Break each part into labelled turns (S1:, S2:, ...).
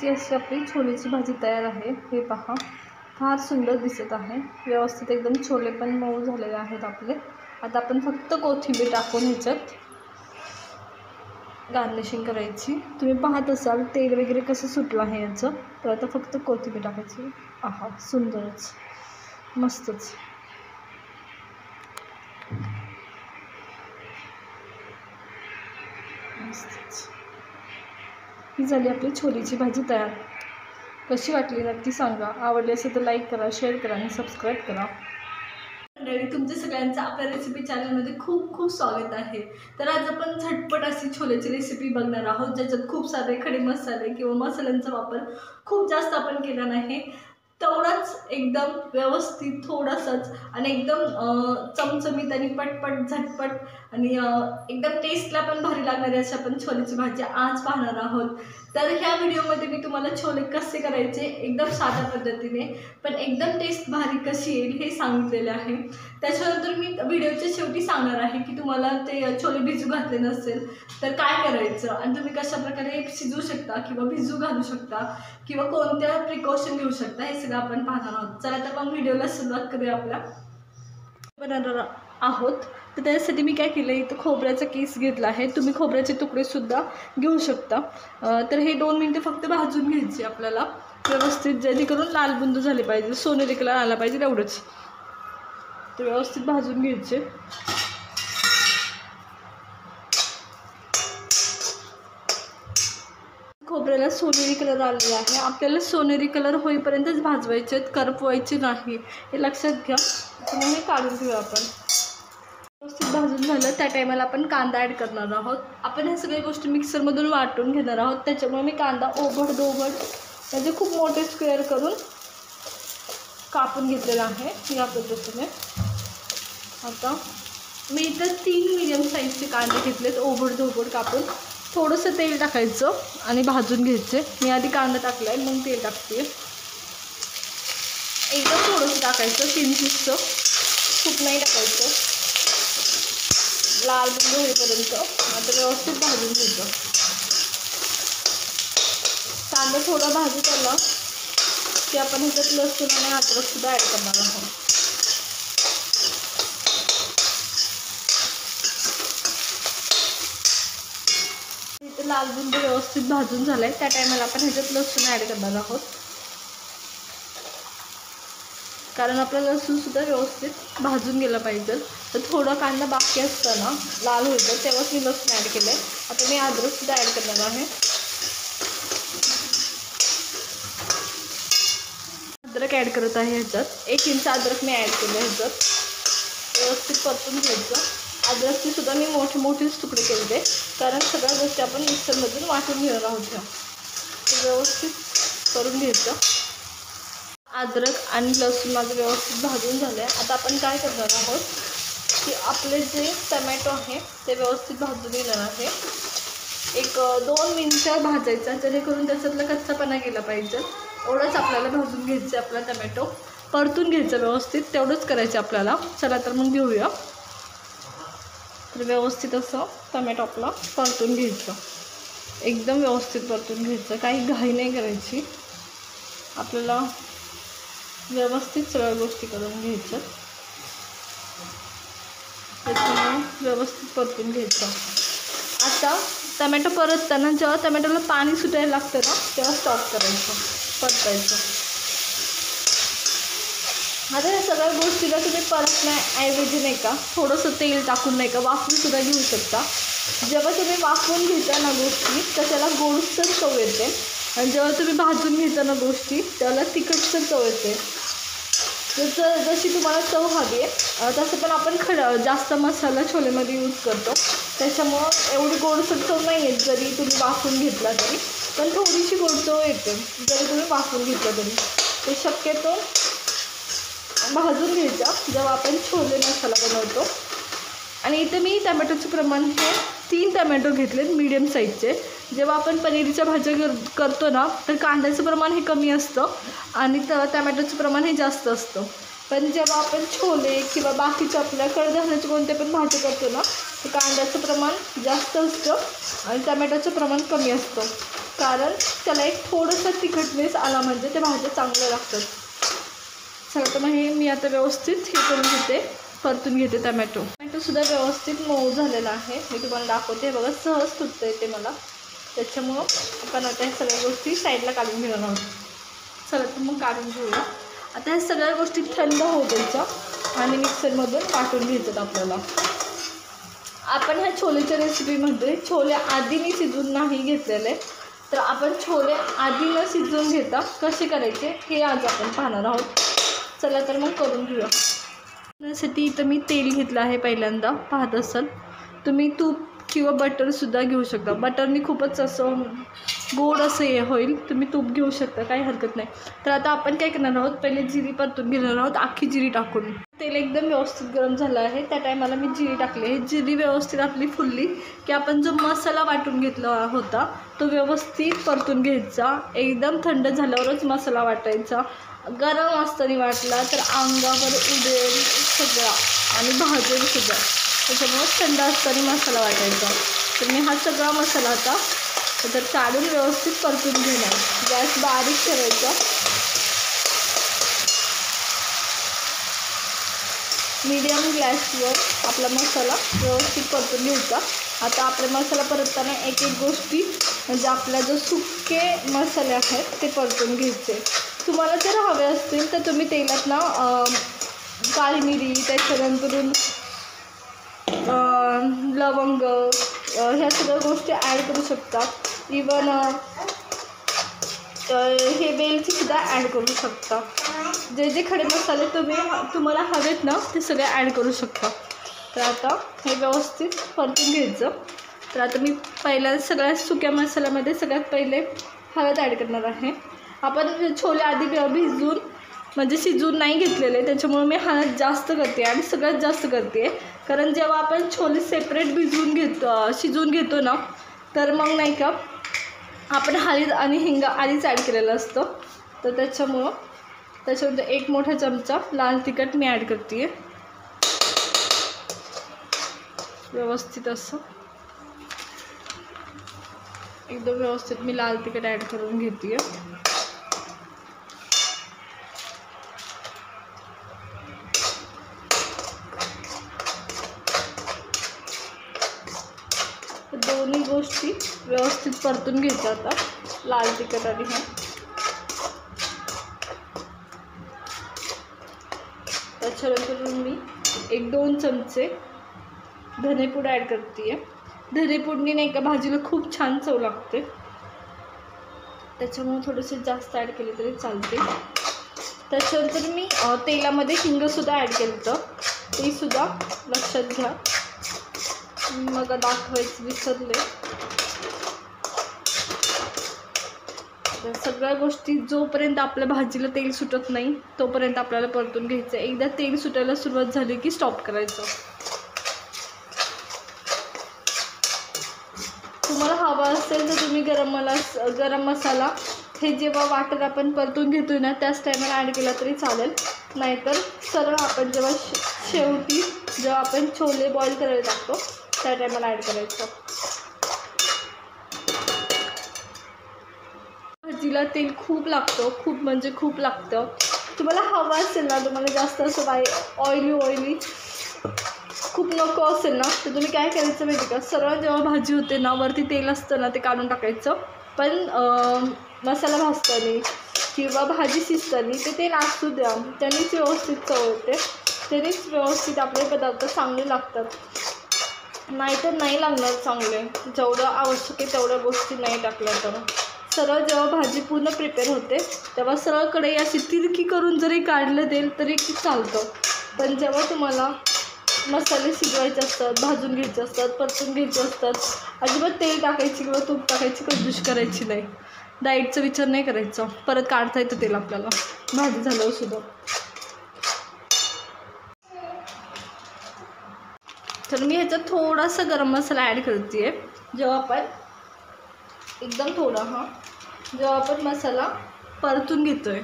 S1: Tasty अशी आपली छोलेची भाजी तयार आहे। हे पहा, फार सुंदर दिसत आहे। व्यवस्थित एकदम छोले पण मऊ झालेले आहेत आपले। आता आपण फक्त कोथिंबीर टाकून ह्याच्यात गार्निशिंग करायची। तुम्ही पाहत असाल तेल वगैरे कसं सुटलं आहे याचं। तर आता फक्त कोथिंबीर टाकायची। आहा, सुंदरच, मस्तच। ही झाली आपली छोलेची भाजी तयार। कशी वाटली नक्की सांगा। आवडली असेल तर लाईक करा, शेअर करा आणि सबस्क्राईब करा। मंडळी, तुमच्या सगळ्यांचं आपल्या रेसिपी चॅनलमध्ये खूप खूप स्वागत आहे। तर आज आपण झटपट अशी छोलेची रेसिपी बघणार आहोत, ज्याच्यात खूप सारे खडे मसाले किंवा मसाल्यांचा वापर खूप जास्त आपण केला नाही, तेवढाच एकदम व्यवस्थित थोडासाच आणि एकदम चमचमीत आणि पटपट झटपट आणि एकदम टेस्टला पण भारी लागणारी अशी आपण छोलेची भाजी आज पाहणार आहोत। तर ह्या व्हिडिओमध्ये मी तुम्हाला छोले कसे करायचे एकदम साध्या पद्धतीने पण एकदम टेस्ट भारी कशी येईल हे सांगितलेले आहे। त्याच्यानंतर मी व्हिडिओच्या शेवटी सांगणार आहे की तुम्हाला ते छोले भिजू घातले नसेल तर काय करायचं आणि तुम्ही कशा प्रकारे शिजवू शकता किंवा भिजू घालू शकता किंवा कोणत्या प्रिकॉशन घेऊ शकता हे सगळं आपण पाहणार आहोत। चला तर मग व्हिडिओला सुरुवात करूया। आपल्या बनवणार आहोत तर त्यासाठी मी काय केलं, इथं खोबऱ्याचा किस घेतला आहे। तुम्ही खोबऱ्याचे तुकडे सुद्धा घेऊ शकता। तर हे 2 मिनिटं फक्त भाजून घ्यायचे आपल्याला व्यवस्थित, जेणेकरून लाल बुंद झाले पाहिजे, सोनेरी कलर आला पाहिजे एवढंच। तर व्यवस्थित भाजून घ्यायचे। खोबऱ्याला सोनेरी कलर आलेला आहे। आपल्याला सोनेरी कलर होईपर्यंतच भाजवायचे, करपवायचे नाही, हे लक्षात घ्या। म्हणून हे काढून घेऊया आपण। व्यवस्थित भाजून झालं त्या टायमाला आपण कांदा ॲड करणार आहोत। आपण ह्या सगळ्या गोष्टी मिक्सरमधून वाटून घेणार आहोत। त्याच्यामुळे मी कांदा ओबड-दोबड म्हणजे खूप मोठे स्क्वेअर करून कापून घेतलेला आहे या पद्धतीने। आता मी इथं 3 मीडियम साईजचे कांदे घेतलेत ओबड-दोबड कापून। थोडंसं तेल टाकायचं आणि भाजून घ्यायचे। मी आधी कांदा टाकला आहे, मग तेल टाकते। एकदम थोडंसं टाकायचं, किंचितचं, खूप नाही टाकायचं, लाल बुंद होईपर्यंत। आता व्यवस्थित भाजून घ्यायचं। कांदा थोडा भाजत आला की आपण ह्याच्यात लसूण आणि अद्रक सुद्धा ॲड करणार आहोत। इथे लाल बुंद व्यवस्थित भाजून झालाय त्या टायमाला आपण ह्याच्यात लसूण ॲड करणार आहोत, कारण आपला लसूण सुद्धा व्यवस्थित भाजून गेला पाहिजे। तर थोडा कांदा बाकी असताना लाल होतं तेव्हाच मी लसूण ॲड केलं आहे। आता मी अद्रक सुद्धा ॲड करणार आहे। अद्रक ॲड करत आहे ह्याच्यात। 1 इंच अद्रक मी ॲड केलं ह्याच्यात। व्यवस्थित परतून घ्यायचं। अद्रकचे सुद्धा मी मोठे मोठेच तुकडे केले, कारण सगळ्या गोष्टी आपण मिक्सरमधून वाटून घेणार आहोत ह्या। तर व्यवस्थित करून घ्यायचं। अद्रक आणि लसूण माझं व्यवस्थित भाजून झालं आहे। आता आपण काय करणार आहोत की आपले जे टमॅटो आहे ते व्यवस्थित भाजून घेणार आहे। एक 2 मिनिटं भाजायचा, जेणेकरून त्याच्यातला कच्चापणा गेला पाहिजे। एवढंच आपल्याला भाजून घ्यायचं। आपला टमॅटो परतून घ्यायचं व्यवस्थित, तेवढंच करायचं आपल्याला। चला तर मग घेऊया। तर व्यवस्थित असं टमॅटो आपला परतून घ्यायचं, एकदम व्यवस्थित परतून घ्यायचं, काही घाई नाही करायची। आपल्याला व्यवस्थित सगळ्या गोष्टी करून घ्यायच्या, त्याच्यामुळे व्यवस्थित परतून घ्यायचं। आता टमॅटो परतताना जेव्हा टमॅटोला पाणी सुटायला लागतं ना, तेव्हा स्टॉप करायचं, परतायचं। आता या सगळ्या गोष्टीला तुम्ही परतण्याऐवजी नाही का थोडंसं तेल टाकून नाही का वाफवून सुद्धा घेऊ शकता। जेव्हा तुम्ही वाफवून घेता ना गोष्टी तर त्याला गोडसर चव येते, आणि जेव्हा तुम्ही भाजून घेता ना गोष्टी त्याला तिखटसर चव येते। जशी तुम्हाला चव हवी आहे तसं पण आपण जास्त मसाला छोलेमध्ये यूज करतो, त्याच्यामुळं एवढी गोडसर चव नाही येत जरी तुम्ही वाफवून घेतला तरी, पण थोडीशी गोड चव येते जरी तुम्ही वाफवून घेतलं तरी। ते शक्यतो भाजून घ्यायचा जेव्हा आपण छोले मसाला बनवतो। आणि इथे मी टमॅटोचं प्रमाण हे 3 टमॅटो घेतलेत मीडियम साईजचे। जेव्हा आपण पनीरच्या भाज्या करतो ना तर कांद्याचं प्रमाण हे कमी असतं आणि टमॅटोचं प्रमाण हे जास्त असतं, पण जेव्हा आपण छोले किंवा बाकीच्या आपल्या कडधान्याचे कोणते पण भाजी करतो ना तर कांद्याचं प्रमाण जास्त असतं आणि टमॅटोचं प्रमाण कमी असतं। कारण त्याला एक थोडंसं तिखटनेस आला म्हणजे ते भाज्या चांगल्या लागतात. चला तर मग हे मी आता व्यवस्थित हे करून घेते, परतून घेते. टमॅटोसुद्धा व्यवस्थित मऊ झालेला आहे. मी तुम्हाला दाखवते बघा, सहज तुटतं येते मला. त्याच्यामुळं आपण आता ह्या सगळ्या गोष्टी साईडला काढून घेणार आहोत. चला तर मग काढून घेऊया. आता ह्या सगळ्या गोष्टी थंड होऊ द्यायच्या आणि मिक्सरमधून वाटून घ्यायचं आपल्याला. आपण ह्या छोलेच्या रेसिपीमध्ये छोले आधीने शिजवून नाही घेतलेले, तर आपण छोले आधी न शिजवून घेता कसे करायचे हे आज आपण पाहणार आहोत. चला तर मग करून घेऊया. त्यासाठी इथं मी तेल घेतलं आहे. पहिल्यांदा पाहत असाल तुम्ही तूप किंवा बटरसुद्धा घेऊ शकता. बटरनी खूपच असं गोड असं हे होईल, तुम्ही तूप घेऊ शकता, काही हरकत नाही. तर आता आपण काय करणार आहोत, पहिले जिरी परतून घेणार आहोत, अख्खी जिरी टाकून. तेल एकदम व्यवस्थित गरम झालं आहे, त्या टायमाला मी जिरी टाकली आहे. जिरी व्यवस्थित आपली फुलली की आपण जो मसाला वाटून घेतला होता तो व्यवस्थित परतून घ्यायचा. एकदम थंड झाल्यावरच मसाला वाटायचा. गरम असताना वाटला तर अंगावर उडेल सगळा आणि भाजेलसुद्धा. त्याच्यामुळे थंड असताना मसाला वाटायचा. तर मी हा सगळा मसाला आता त्याच्यात काढून व्यवस्थित परतून घेणार. गॅस बारीक ठेवायचा. मीडियम गॅसवर आपला मसाला व्यवस्थित परतून घ्यायचा. आता आपला मसाला परतताना एक एक गोष्टी म्हणजे आपला जो सुके मसाले आहेत ते परतून घ्यायचे. तुम्हाला जर हवे असतील तर तुम्ही तेलात ना काळी मिरी, त्याच्यानंतरून लवंग, ह्या सगळ्या गोष्टी ॲड करू शकता. इवन हे वेलचीसुद्धा ॲड करू शकता. जे जे खडे मसाले तुम्हाला हवेत ना ते सगळे ॲड करू शकता. तर आता हे व्यवस्थित परतून घ्यायचं. तर आता मी पहिल्या सगळ्यात सुक्या मसाल्यामध्ये सगळ्यात पहिले हळद ॲड करणार आहे. आपण छोले आधी भिजून म्हणजे शिजवून नाही घेतलेले, त्याच्यामुळे मी हळद जास्त करते आणि सगळ्यात जास्त करते. कारण जेव्हा आपण छोले सेपरेट शिजवून घेतो ना, तर मग नाही का आपण हळद आणि हिंग आधीच ॲड केलेलं असतं. तर त्याच्यानंतर एक मोठा चमचा लाल तिखट मी ॲड करते आहे. व्यवस्थित असं एकदम व्यवस्थित मी लाल तिखट ॲड करून घेते आहे. दोन्ही गोष्टी व्यवस्थित परतून घ्यायच्या. आता लाल तिखट आणि हे त्याच्यानंतर मी 1-2 चमचे धनेपूड ॲड करते आहे. धनेपूडनी नाही का भाजीला खूप छान चव लागते, त्याच्यामुळे थोडेसे जास्त ॲड केले तरी चालते. त्याच्यानंतर मी तेलामध्ये हिंगसुद्धा ॲड केलं होतं, ते सुद्धा लक्षात घ्या. मग दाखवायचं विसरले. सगळ्या गोष्टी जोपर्यंत आपल्या भाजीला तेल सुटत नाही तोपर्यंत आपल्याला परतून घ्यायचं. एकदा तेल सुटायला सुरुवात झाली की स्टॉप करायचं. तुम्हाला हवा असेल तर तुम्ही गरम मसाला हे जेव्हा वाटण आपण परतून घेतोय ना त्याच टायमाला ॲड केला तरी चालेल. नाहीतर सरळ आपण जेव्हा शेवटी जेव्हा आपण छोले बॉईल करायला टाकतो त्या टायमाला ॲड करायचं. भाजीला तेल खूप लागतं, खूप म्हणजे खूप लागतं. तुम्हाला हवं असेल ना, तुम्हाला जास्त असं ऑइली खूप नको असेल ना, तर तुम्ही काय करायचं माहिती का, सरळ जेव्हा भाजी होते ना वरती तेल असतं ना ते काढून टाकायचं. पण मसाला भाजताना किंवा भाजी शिजताना ते तेल असू द्या, त्यांनीच व्यवस्थित चव येते, त्यांनीच व्यवस्थित आपले पदार्थ चांगले लागतात. नाहीतर नाही लागणार चांगले. जेवढं आवश्यक आहे तेवढ्या गोष्टी नाही टाकल्या तर. सरळ जेव्हा भाजी पूर्ण प्रिपेअर होते तेव्हा सरळ कढई अशी तिरकी करून जरी काढलं तेल तरी चालतं. पण जेव्हा तुम्हाला मसाले शिजवायचे असतात, भाजून घ्यायचे असतात, परतून घ्यायचे असतात, अजिबात तेल टाकायची किंवा तूप टाकायची कंजूस करायची नाही. डाएटचा विचार नाही करायचा. परत काढता येतं तेल आपल्याला भाजी झाल्यावर सुद्धा. तर मी ह्याच्यात थोडासा गरम मसाला ॲड करते आहे. जेव्हा आपण एकदम थोडा जेव्हा आपण मसाला परतून घेतो आहे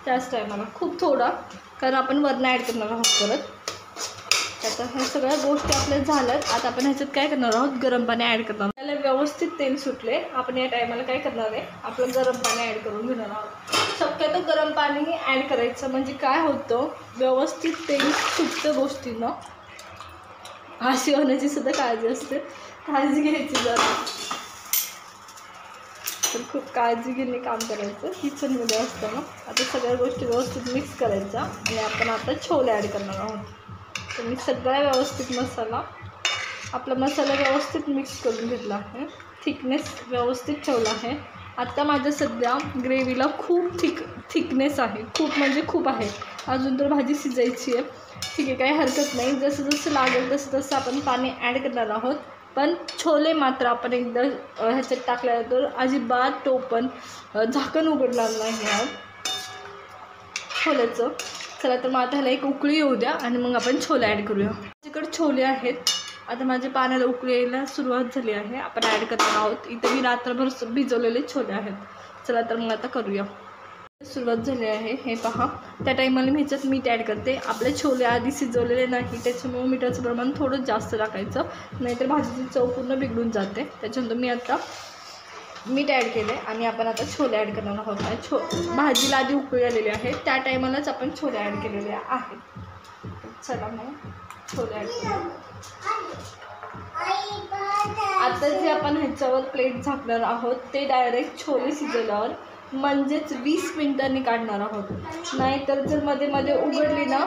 S1: त्याच टायमाला खूप थोडा, कारण आपण वरनं ॲड करणार आहोत परत. आता ह्या सगळ्या गोष्टी आपल्या झाल्यात. आता आपण ह्याच्यात काय करणार आहोत, गरम पाणी ॲड करणार. त्याला व्यवस्थित तेल सुटले. आपण या टायमाला काय करणार आहे, आपलं गरम पाणी ॲड करून घेणार आहोत. शक्यतो गरम पाणी ॲड करायचं, म्हणजे काय होतं, व्यवस्थित तेल सुटतं गोष्टींना. अशी होण्याची सुद्धा काळजी असते, काळजी घ्यायची जरा. तर खूप काळजी घेणे काम करायचं किचनमध्ये असताना. आता सगळ्या गोष्टी व्यवस्थित मिक्स करायच्या आणि आपण आता छोले ॲड करणार आहोत. तर मी सगळा व्यवस्थित आपला मसाला व्यवस्थित मिक्स करून घेतला आहे. थिकनेस व्यवस्थित ठेवला आहे. आता माझ्या सध्या ग्रेव्हीला खूप थिकनेस आहे, खूप म्हणजे खूप आहे. अजून तर भाजी शिजायची आहे. ठीक आहे, काही हरकत नाही. जसं जसं लागेल तसं तसं आपण पाणी ॲड करणार आहोत. पण छोले मात्र आपण एकदा ह्याच्यात टाकल्यानंतर अजिबात टोपण झाकण उघडणार नाही आहे छोल्याचं. चला तर मग आता ह्याला एक उकळी येऊ द्या आणि मग आपण छोले ॲड करूया. माझ्याकडे छोले आहेत. आता माझ्या पाण्याला उकळी यायला सुरुवात झाली आहे. आपण ॲड करणार आहोत. इथे मी रात्रभर भिजवलेले छोले आहेत. चला तर मग आता करूया. सुरुवात झाली आहे, हे पहा. त्या टायमाला मी ह्याच्यात मीठ ॲड करते. आपले छोले आधी शिजवलेले नाही, त्याच्यामुळे मिठाचं प्रमाण थोडं जास्त टाकायचं, नाहीतर भाजीची चव पूर्ण बिघडून जाते. त्याच्यानंतर मी आता मीठ ॲड केले आणि आपण आता छोले ॲड करणार आहोत. भाजीला आधी उकळी आलेली आहे, त्या टायमालाच आपण छोले ॲड केलेले आहेत. चला मग छोले ॲड करूया. आता जे आपण ह्याच्यावर प्लेट झाकणार आहोत ते डायरेक्ट छोले शिजवल्यावर म्हणजेच 20 मिनिटांनी काढणार आहोत. नाहीतर जर मध्ये मध्ये उघडली ना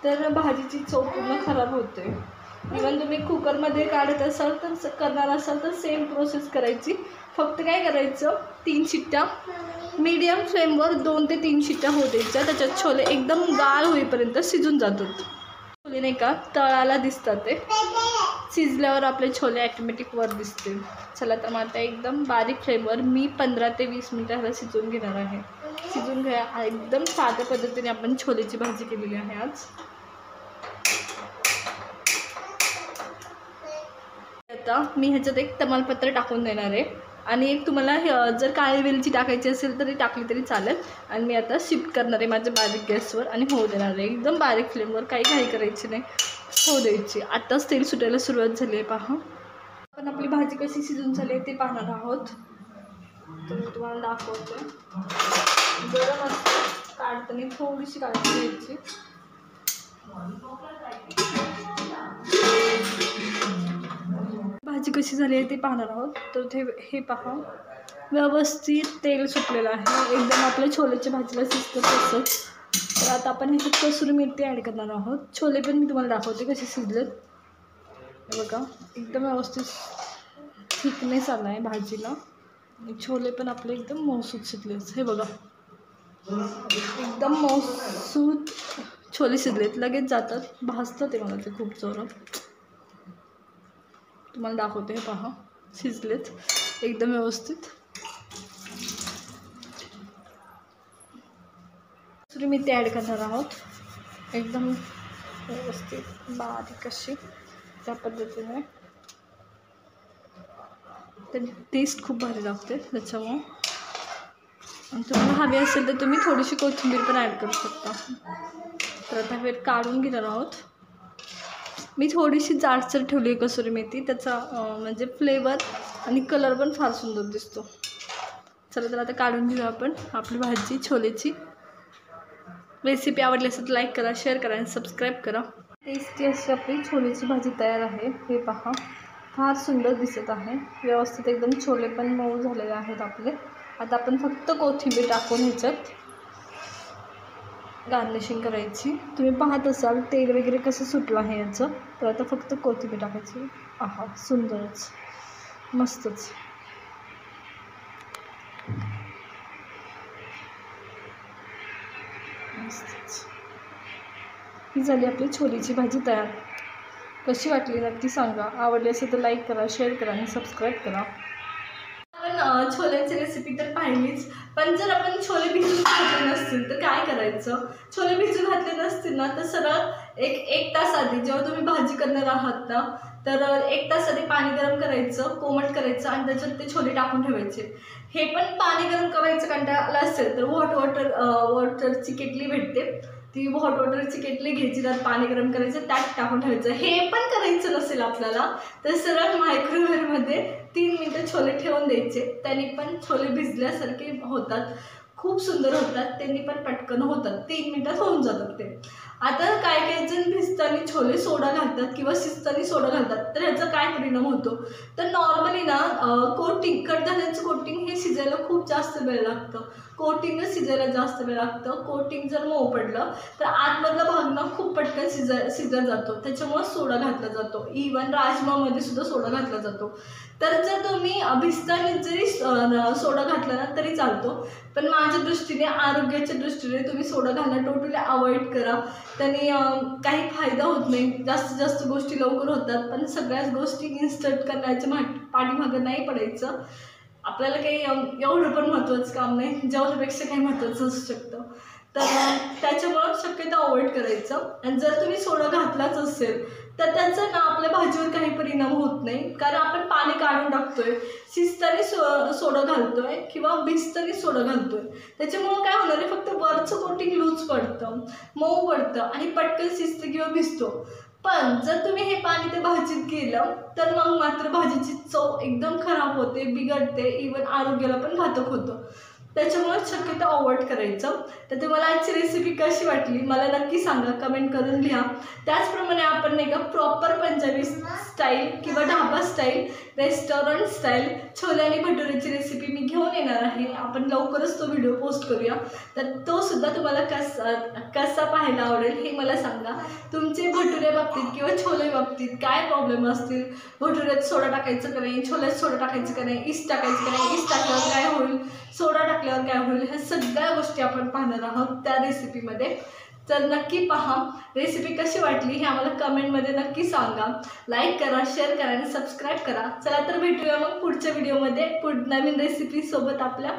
S1: तर भाजीची चव पूर्ण खराब होते. इवन तुम्ही कुकरमध्ये काढत असाल तर करणार असाल तर सेम प्रोसेस करायची. फक्त काय करायचं, 3 शिट्ट्या मीडियम फ्लेमवर 2 ते 3 शिट्ट्या होऊ द्यायच्या. त्याच्यात छोले एकदम गाळ होईपर्यंत शिजून जातात. छोले नाही का तळाला दिसतात, ते शिजल्यावर आपले छोले ॲटोमॅटिक वर दिसतील. चला तर मग आता एकदम बारीक फ्लेमवर मी 15 ते 20 मिनिटं ह्याला शिजवून घेणार आहे. शिजून घ्या. एकदम साध्या पद्धतीने आपण छोलेची भाजी केलेली आहे आज. आता मी ह्याच्यात एक तमालपत्र टाकून देणार आहे आणि एक तुम्हाला जर काळी वेलची टाकायची असेल तरी टाकली तरी चालेल. आणि मी आता शिफ्ट करणार आहे माझ्या बारीक गॅसवर आणि होऊ देणार आहे. एकदम बारीक फ्लेमवर, काही घाई करायची नाही, होऊ द्यायची. आत्ताच तेल सुटायला सुरुवात झाली आहे, पहा. आपण आपली भाजी कशी शिजून झाली आहे ते पाहणार आहोत. तर मी तुम्हाला दाखवते. गरम असतं, काढताना थोडीशी काळजी घ्यायची. भाजी कशी झाली आहे ते पाहणार आहोत. तर हे पहा, व्यवस्थित तेल सुटलेलं आहे. एकदम आपल्या छोलेच्या भाजीला शिजतं तसंच. तर आता आपण ह्याच्यात कसुरी मेथी ॲड करणार आहोत. छोले पण मी तुम्हाला दाखवते कसे शिजलेत. हे बघा, एकदम व्यवस्थित थिकनेस आला आहे भाजीला. छोले पण आपले एकदम मऊसूत शिजलेत. हे बघा, एकदम मऊसूत छोले शिजलेत. लगेच जातात, भाजतं ते मला ते खूप जोरात. तुम्हाला दाखवते, हे पहा, शिजलेत एकदम व्यवस्थित. कसुरी मेथी ॲड करणार आहोत. एकदम व्यवस्थित बारीक अशी, त्या पद्धतीने. तर टेस्ट खूप भारी लागते त्याच्यामुळं. आणि तुम्हाला हवी असेल तर तुम्ही थोडीशी कोथिंबीर पण ॲड करू शकता. तर आता वेळ काढून घेणार आहोत. मी थोडीशी जाडसर ठेवली आहे कसुरी मेथी, त्याचा म्हणजे फ्लेवर आणि कलर पण फार सुंदर दिसतो. चला तर आता काढून घेऊ आपण आपली भाजी छोलेची. रेसिपी आवडली असेल तर लाईक करा, शेअर करा आणि सबस्क्राईब करा. टेस्टी अशी आपली छोलेची भाजी तयार आहे. हे पहा, फार सुंदर दिसत आहे. व्यवस्थित एकदम छोले पण मऊ झालेले आहेत आपले. आता आपण फक्त कोथिंबीर टाकून ह्याच्यात गार्निशिंग करायची. तुम्ही पाहत असाल तेल वगैरे कसं सुटलं आहे याचं. तर आता फक्त कोथिंबीर टाकायची. आहा, सुंदरच, मस्तच. ही झाली आपली छोलेची भाजी तयार. कशी वाटली नक्की सांगा. आवडली असेल तर लाईक करा, शेअर करा आणि सबस्क्राईब करा. आपण छोल्याची रेसिपी तर पाहिलीच, पण जर आपण छोले भिजून घातले नसतील तर काय करायचं. छोले भिजून घातले नसतील ना तर सरळ एक तास आधी जेव्हा तुम्ही भाजी करणार आहात ना, तर 1 तास आधी पाणी गरम करायचं, कोमट करायचं आणि त्याच्यात ते छोले टाकून ठेवायचे. हे पण पाणी गरम करायचं कंटाळा असेल तर वॉटरची केटली भेटते, ती हॉट वॉटरची केटली घ्यायची, त्यात पाणी गरम करायचं, त्यात टाकून ठेवायचं. हे पण करायचं नसेल आपल्याला तर सरळ मायक्रोवेव्हमध्ये 3 मिनिटं छोले ठेवून द्यायचे. त्यांनी पण छोले भिजल्यासारखे होतात, खूप सुंदर होतात, त्यांनी पण पटकन होतात, 3 मिनिटात होऊन जातात ते. आता काही काही जण भिजताना छोले सोडा घालतात किंवा शिजताना सोडा घालतात, तर ह्याचा काय परिणाम होतो तर नॉर्मली ना कोटिंग, कडधान्याचं कोटिंग हे शिजायला खूप जास्त वेळ लागतं, कोटिंगच शिजायला जास्त वेळ लागतं. कोटिंग जर मऊ पडलं तर आतमधला भाग ना खूप पटकन शिजला जातो, त्याच्यामुळे सोडा घातला जातो. इवन राजमामध्ये सुद्धा सोडा घातला जातो. तर जर तुम्ही भिजताना जरी सोडा घातला ना तरी चालतो, पण माझ्या दृष्टीने, आरोग्याच्या दृष्टीने तुम्ही सोडा घालणं टोटली अवॉइड करा. त्याने काही फायदा होत नाही, जास्तीत जास्त गोष्टी लवकर होतात, पण सगळ्याच गोष्टी इन्स्टंट करण्याच्या पाठीमागं नाही पडायचं. आपल्याला काही एवढं पण महत्त्वाचं काम नाही, जेवणापेक्षा काही महत्त्वाचं असू शकतं, तर त्याच्यामुळं शक्यतो अवॉइड करायचं. आणि जर तुम्ही सोडा घातलाच असेल तर त्याचा ना आपल्या भाजीवर काही परिणाम होत नाही, कारण आपण पाणी काढून टाकतोय, शिजताना सोडा घालतोय किंवा भिजताना सोडा घालतोय, त्याच्यामुळं काय होणार आहे, फक्त वरचं कोटिंग लूज पडतं, मऊ पडतं आणि पटकन शिजतं किंवा भिजतो. पण जर तुम्ही हे पाणी त्या भाजीत गेलं तर मग मात्र भाजीची चव एकदम खराब होते, बिघडते, इवन आरोग्याला पण घातक होतं. त्याच्यामुळे शक्यतो अवॉइड करायचं. तर तुम्हाला आजची रेसिपी कशी वाटली मला नक्की सांगा, कमेंट करून लिहा. त्याचप्रमाणे आपण नाही का प्रॉपर पंजाबी स्टाईल किंवा dhaba style, restaurant style chole आणि भटुरेची रेसिपी मी घेऊन येणार आहे. आपण लवकरच तो व्हिडिओ पोस्ट करूया, तर तो सुद्धा तुम्हाला कसा पाहायला आवडेल हे मला सांगा. तुमचे भटुरे बाबतीत किंवा छोले बाबतीत काय प्रॉब्लेम असतील, भटुऱ्यात सोडा टाकायचं का नाही, छोल्यात सोडा टाकायचं का नाही, इस्ट टाकायचं का नाही, इस्ट टाकल्यावर काय होईल, सोडा टाकल्यावर काय होईल, ह्या सगळ्या गोष्टी आपण पाहणार आहोत त्या रेसिपीमध्ये. तर नक्की पहा. रेसिपी कशी वाटली हे आम्हाला कमेंटमध्ये नक्की सांगा. लाईक करा, शेअर करा आणि सबस्क्राईब करा. चला तर भेटूया मग पुढच्या व्हिडिओमध्ये नवीन रेसिपीसोबत आपल्या.